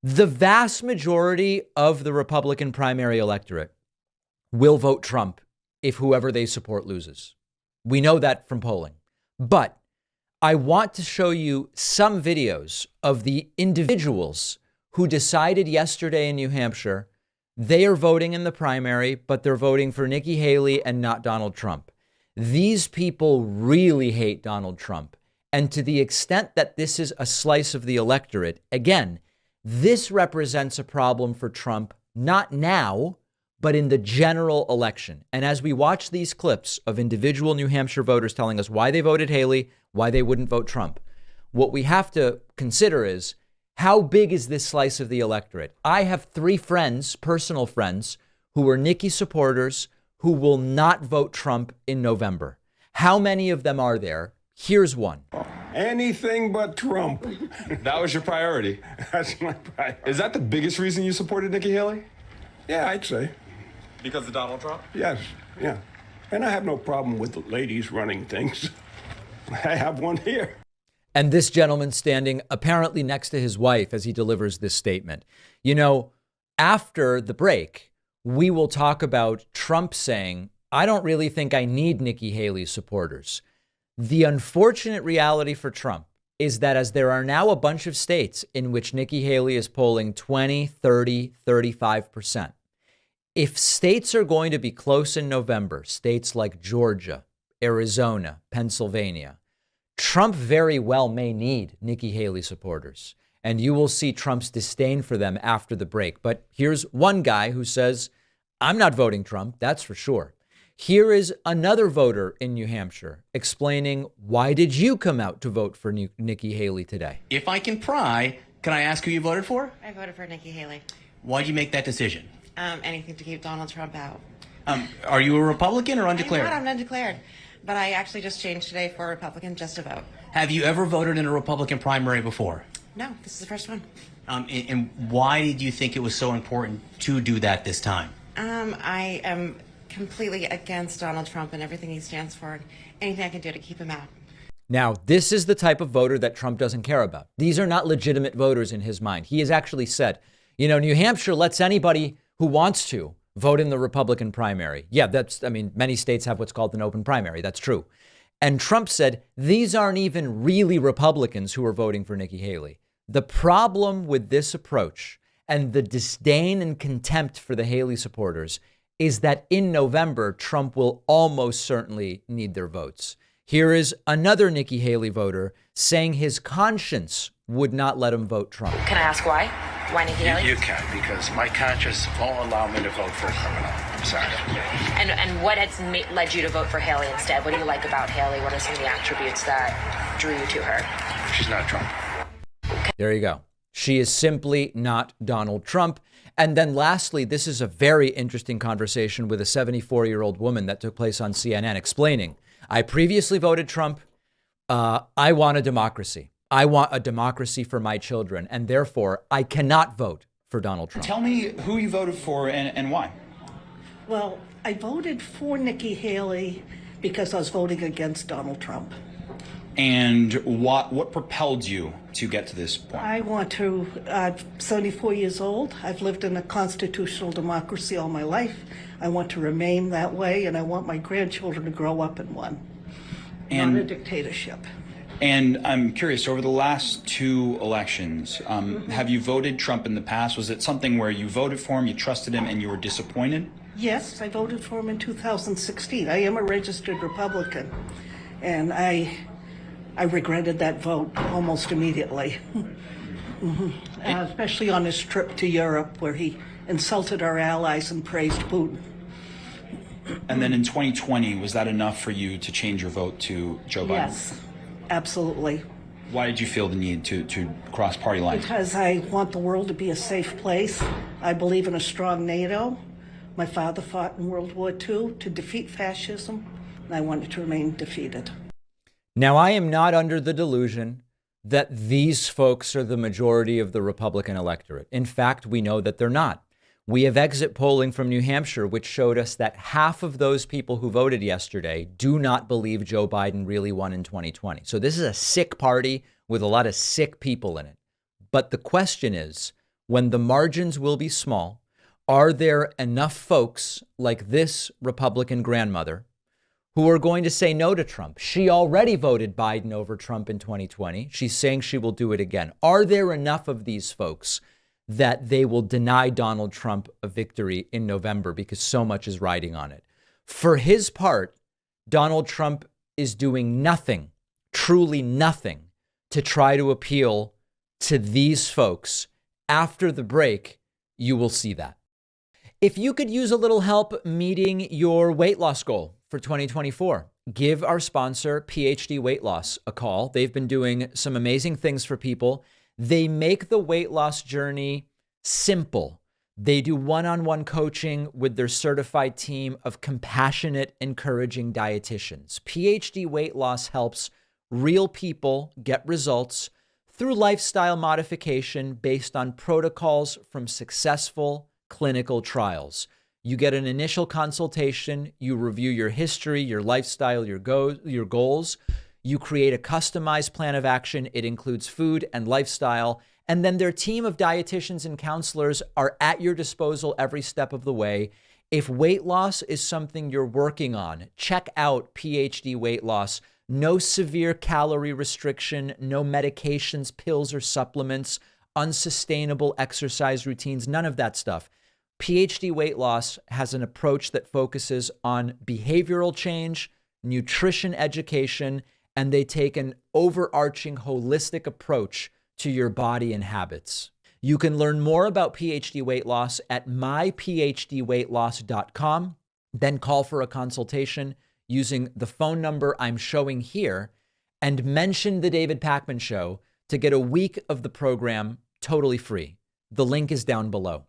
The vast majority of the Republican primary electorate will vote Trump if whoever they support loses. We know that from polling. But I want to show you some videos of the individuals who decided yesterday in New Hampshire they are voting in the primary, but they're voting for Nikki Haley and not Donald Trump. These people really hate Donald Trump. And to the extent that this is a slice of the electorate, again, this represents a problem for Trump, not now, but in the general election. And as we watch these clips of individual New Hampshire voters telling us why they voted Haley, why they wouldn't vote Trump, what we have to consider is, how big is this slice of the electorate? I have 3 friends, personal friends, who are Nikki supporters who will not vote Trump in November. How many of them are there? Here's one. Anything but Trump. That was your priority. That's my priority. Is that the biggest reason you supported Nikki Haley? Yeah, I'd say. Because of Donald Trump? Yes, yeah. And I have no problem with the ladies running things. I have one here. And this gentleman standing apparently next to his wife as he delivers this statement. You know, after the break, we will talk about Trump saying, I don't really think I need Nikki Haley's supporters. The unfortunate reality for Trump is that as there are now a bunch of states in which Nikki Haley is polling 20, 30, 35%. If states are going to be close in November, states like Georgia, Arizona, Pennsylvania, Trump very well may need Nikki Haley supporters, and you will see Trump's disdain for them after the break. But here's one guy who says, I'm not voting Trump, that's for sure. Here is another voter in New Hampshire explaining, why did you come out to vote for Nikki Haley today? If I can pry, can I ask who you voted for? I voted for Nikki Haley. Why'd you make that decision? Anything to keep Donald Trump out. Are you a Republican or undeclared? I'm undeclared. But I actually just changed today for a Republican just to vote. Have you ever voted in a Republican primary before? No, this is the first one. And why did you think it was so important to do that this time? I am completely against Donald Trump and everything he stands for, and anything I can do to keep him out. Now, this is the type of voter that Trump doesn't care about. These are not legitimate voters in his mind. He has actually said, you know, New Hampshire lets anybody who wants to vote in the Republican primary. Yeah, many states have what's called an open primary. That's true. And Trump said, these aren't even really Republicans who are voting for Nikki Haley. The problem with this approach and the disdain and contempt for the Haley supporters is that in November, Trump will almost certainly need their votes. Here is another Nikki Haley voter saying his conscience would not let him vote Trump. Can I ask why? Why Nikki Haley? You can, because my conscience won't allow me to vote for a criminal. I'm sorry. And what has led you to vote for Haley instead? What do you like about Haley? What are some of the attributes that drew you to her? She's not Trump. There you go. She is simply not Donald Trump. And then lastly, this is a very interesting conversation with a 74-year-old woman that took place on CNN explaining, I previously voted Trump. I want a democracy. I want a democracy for my children, and therefore I cannot vote for Donald Trump. Tell me who you voted for and why. Well, I voted for Nikki Haley because I was voting against Donald Trump. And what propelled you to get to this point? I'm 74 years old. I've lived in a constitutional democracy all my life. I want to remain that way, and I want my grandchildren to grow up in one, not a dictatorship. And I'm curious, over the last 2 elections, have you voted Trump in the past? Was it something where you voted for him, you trusted him, and you were disappointed? Yes, I voted for him in 2016. I am a registered Republican, and I regretted that vote almost immediately, especially on his trip to Europe, where he insulted our allies and praised Putin. And then in 2020, was that enough for you to change your vote to Joe Biden? Yes, absolutely. Why did you feel the need to cross party lines? Because I want the world to be a safe place. I believe in a strong NATO. My father fought in World War II to defeat fascism, and I wanted to remain defeated. Now, I am not under the delusion that these folks are the majority of the Republican electorate. In fact, we know that they're not. We have exit polling from New Hampshire, which showed us that half of those people who voted yesterday do not believe Joe Biden really won in 2020. So this is a sick party with a lot of sick people in it. But the question is, when the margins will be small, are there enough folks like this Republican grandmother who are going to say no to Trump? She already voted Biden over Trump in 2020. She's saying she will do it again. Are there enough of these folks that they will deny Donald Trump a victory in November because so much is riding on it? For his part, Donald Trump is doing nothing, truly nothing, to try to appeal to these folks. After the break, you will see that. If you could use a little help meeting your weight loss goal for 2024, give our sponsor, PhD Weight Loss, a call. They've been doing some amazing things for people. They make the weight loss journey simple. They do one-on-one coaching with their certified team of compassionate, encouraging dietitians. PhD Weight Loss helps real people get results through lifestyle modification based on protocols from successful clinical trials. You get an initial consultation, you review your history, your lifestyle, your goals. You create a customized plan of action. It includes food and lifestyle. And then their team of dietitians and counselors are at your disposal every step of the way. If weight loss is something you're working on, check out PhD Weight Loss. No severe calorie restriction, no medications, pills, or supplements, unsustainable exercise routines, none of that stuff. PhD Weight Loss has an approach that focuses on behavioral change, nutrition education, and they take an overarching holistic approach to your body and habits. You can learn more about PhD Weight Loss at myphdweightloss.com, then call for a consultation using the phone number I'm showing here and mention The David Pakman Show to get a week of the program totally free. The link is down below.